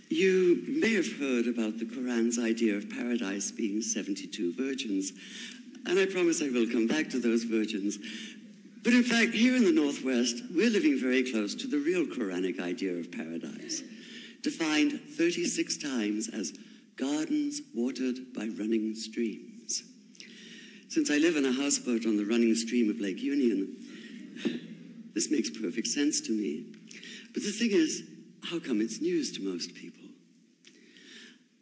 You may have heard about the Quran's idea of paradise being 72 virgins, and I promise I will come back to those virgins. But in fact, here in the Northwest, we're living very close to the real Quranic idea of paradise, defined 36 times as gardens watered by running streams. Since I live in a houseboat on the running stream of Lake Union, this makes perfect sense to me. But the thing is, how come it's news to most people?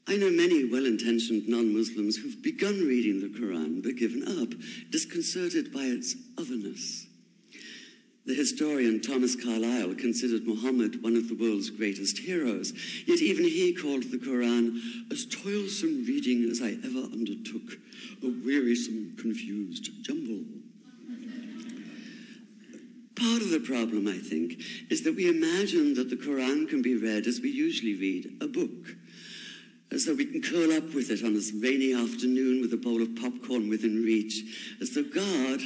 I know many well-intentioned non-Muslims who've begun reading the Quran but given up, disconcerted by its otherness. The historian Thomas Carlyle considered Muhammad one of the world's greatest heroes, yet even he called the Quran as toilsome reading as I ever undertook, a wearisome, confused jumble. Part of the problem, I think, is that we imagine that the Quran can be read as we usually read a book, as though we can curl up with it on a rainy afternoon with a bowl of popcorn within reach, as though God,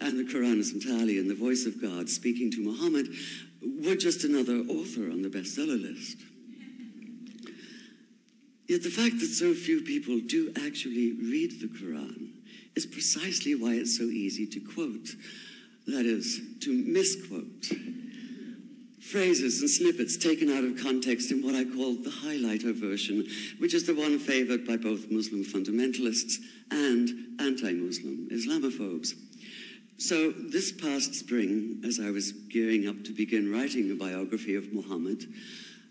and the Quran is entirely in the voice of God speaking to Muhammad, were just another author on the bestseller list. Yet the fact that so few people do actually read the Quran is precisely why it's so easy to quote, that is, to misquote. Phrases and snippets taken out of context in what I call the highlighter version, which is the one favored by both Muslim fundamentalists and anti-Muslim Islamophobes. So this past spring, as I was gearing up to begin writing a biography of Muhammad,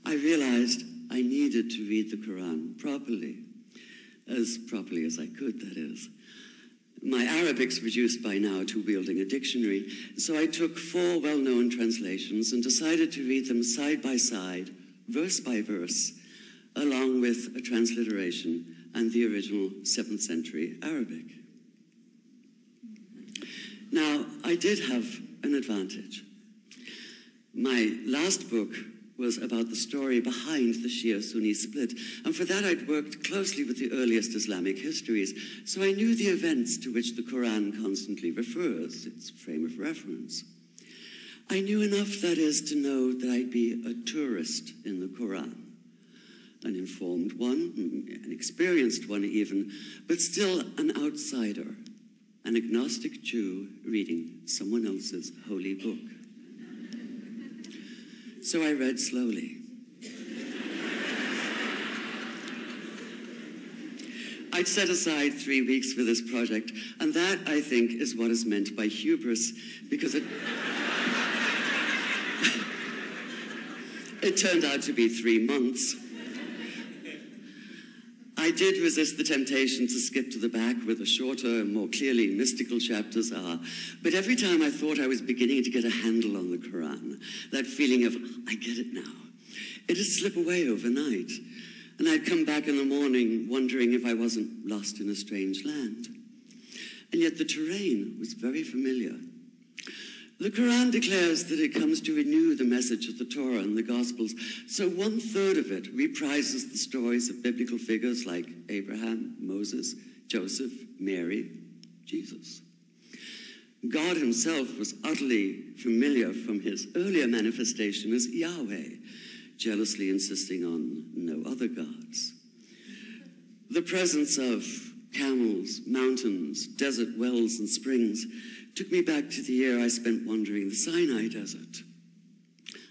I realized I needed to read the Quran properly as I could, that is. My Arabic's reduced by now to wielding a dictionary, so I took 4 well-known translations and decided to read them side by side, verse by verse, along with a transliteration and the original 7th century Arabic. Now, I did have an advantage. My last book was about the story behind the Shia-Sunni split, and for that I'd worked closely with the earliest Islamic histories, so I knew the events to which the Quran constantly refers, its frame of reference. I knew enough, that is, to know that I'd be a tourist in the Quran, an informed one, an experienced one even, but still an outsider, an agnostic Jew reading someone else's holy book. So I read slowly. I'd set aside 3 weeks for this project, and that, I think, is what is meant by hubris, because it turned out to be 3 months. I did resist the temptation to skip to the back where the shorter and more clearly mystical chapters are, but every time I thought I was beginning to get a handle on the Quran, that feeling of, I get it now, it'd slip away overnight, and I'd come back in the morning wondering if I wasn't lost in a strange land. And yet the terrain was very familiar. The Quran declares that it comes to renew the message of the Torah and the Gospels, so 1/3 of it reprises the stories of biblical figures like Abraham, Moses, Joseph, Mary, Jesus. God himself was utterly familiar from his earlier manifestation as Yahweh, jealously insisting on no other gods. The presence of camels, mountains, desert wells, and springs took me back to the year I spent wandering the Sinai desert.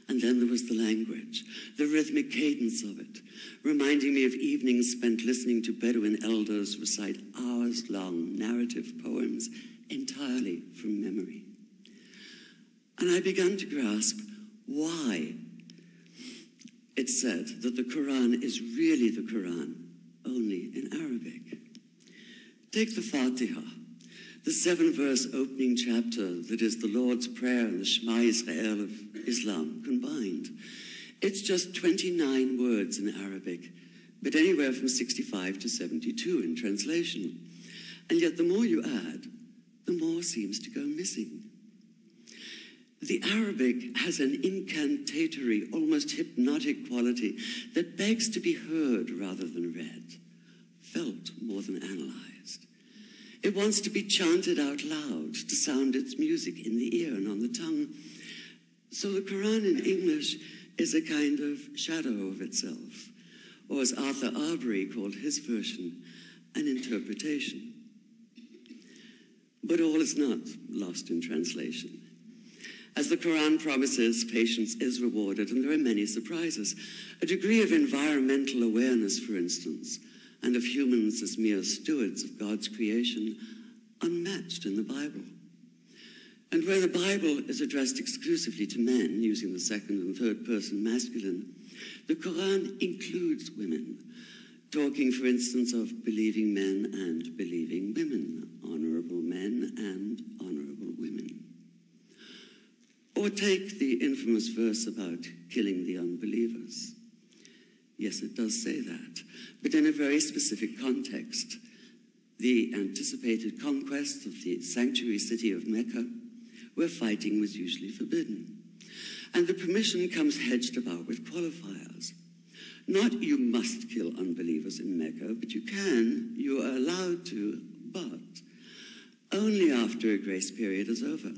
And then there was the language, the rhythmic cadence of it, reminding me of evenings spent listening to Bedouin elders recite hours-long narrative poems entirely from memory. And I began to grasp why it said that the Quran is really the Quran, only in Arabic. Take the Fatihah, the 7-verse opening chapter that is the Lord's Prayer and the Shema Israel of Islam combined. It's just 29 words in Arabic, but anywhere from 65 to 72 in translation. And yet the more you add, the more seems to go missing. The Arabic has an incantatory, almost hypnotic quality that begs to be heard rather than read, felt more than analyzed. It wants to be chanted out loud, to sound its music in the ear and on the tongue. So the Quran in English is a kind of shadow of itself, or as Arthur Arbery called his version, an interpretation. But all is not lost in translation. As the Quran promises, patience is rewarded, and there are many surprises. A degree of environmental awareness, for instance, and of humans as mere stewards of God's creation, unmatched in the Bible. And where the Bible is addressed exclusively to men, using the second and third person masculine, the Quran includes women, talking, for instance, of believing men and believing women, honorable men and honorable women. Or take the infamous verse about killing the unbelievers. Yes, it does say that, but in a very specific context. The anticipated conquest of the sanctuary city of Mecca, where fighting was usually forbidden. And the permission comes hedged about with qualifiers. Not you must kill unbelievers in Mecca, but you are allowed to, but only after a grace period is over.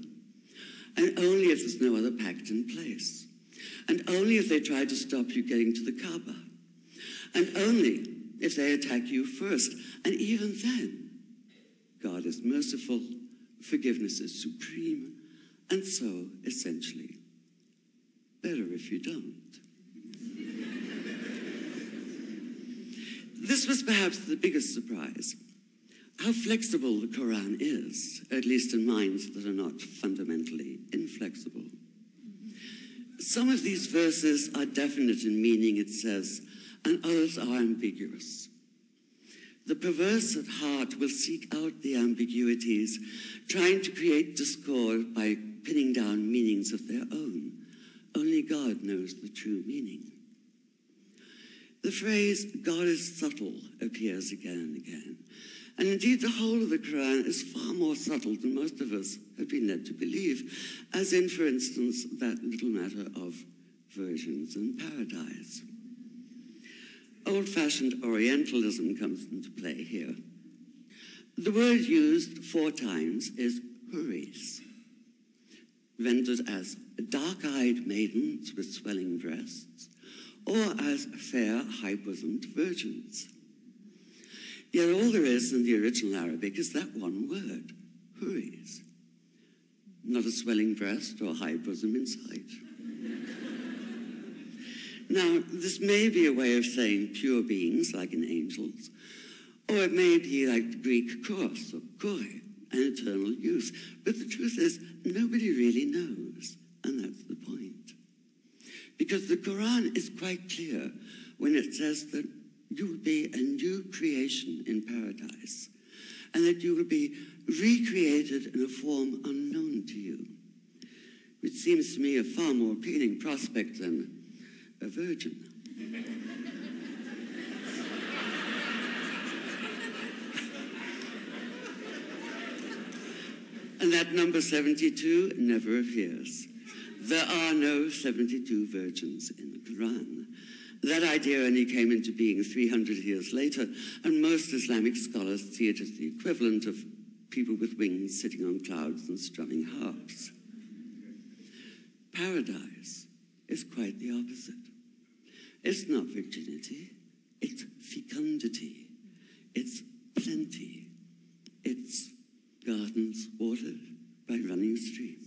And only if there's no other pact in place. And only if they try to stop you getting to the Kaaba. And only if they attack you first. And even then, God is merciful, forgiveness is supreme, and so, essentially, better if you don't. This was perhaps the biggest surprise. How flexible the Quran is, at least in minds that are not fundamentally inflexible. Some of these verses are definite in meaning, it says, and others are ambiguous. The perverse at heart will seek out the ambiguities, trying to create discord by pinning down meanings of their own. Only God knows the true meaning. The phrase, God is subtle, appears again and again. And indeed, the whole of the Quran is far more subtle than most of us have been led to believe, as in, for instance, that little matter of virgins and paradise. Old-fashioned Orientalism comes into play here. The word used 4 times is huris, rendered as dark-eyed maidens with swelling breasts, or as fair, high-bosomed virgins. Yet all there is in the original Arabic is that one word, huris. Not a swelling breast or high bosom in sight. Now, this may be a way of saying pure beings, like in angels, or it may be like the Greek kos, or koi, an eternal youth. But the truth is, nobody really knows, and that's the point. Because the Quran is quite clear when it says that you will be a new creation in paradise, and that you will be recreated in a form unknown to you, which seems to me a far more appealing prospect than a virgin. And that number 72 never appears. There are no 72 virgins in the Quran. That idea only came into being 300 years later, and most Islamic scholars see it as the equivalent of people with wings sitting on clouds and strumming harps. Paradise is quite the opposite. It's not virginity, it's fecundity, it's plenty, it's gardens watered by running streams.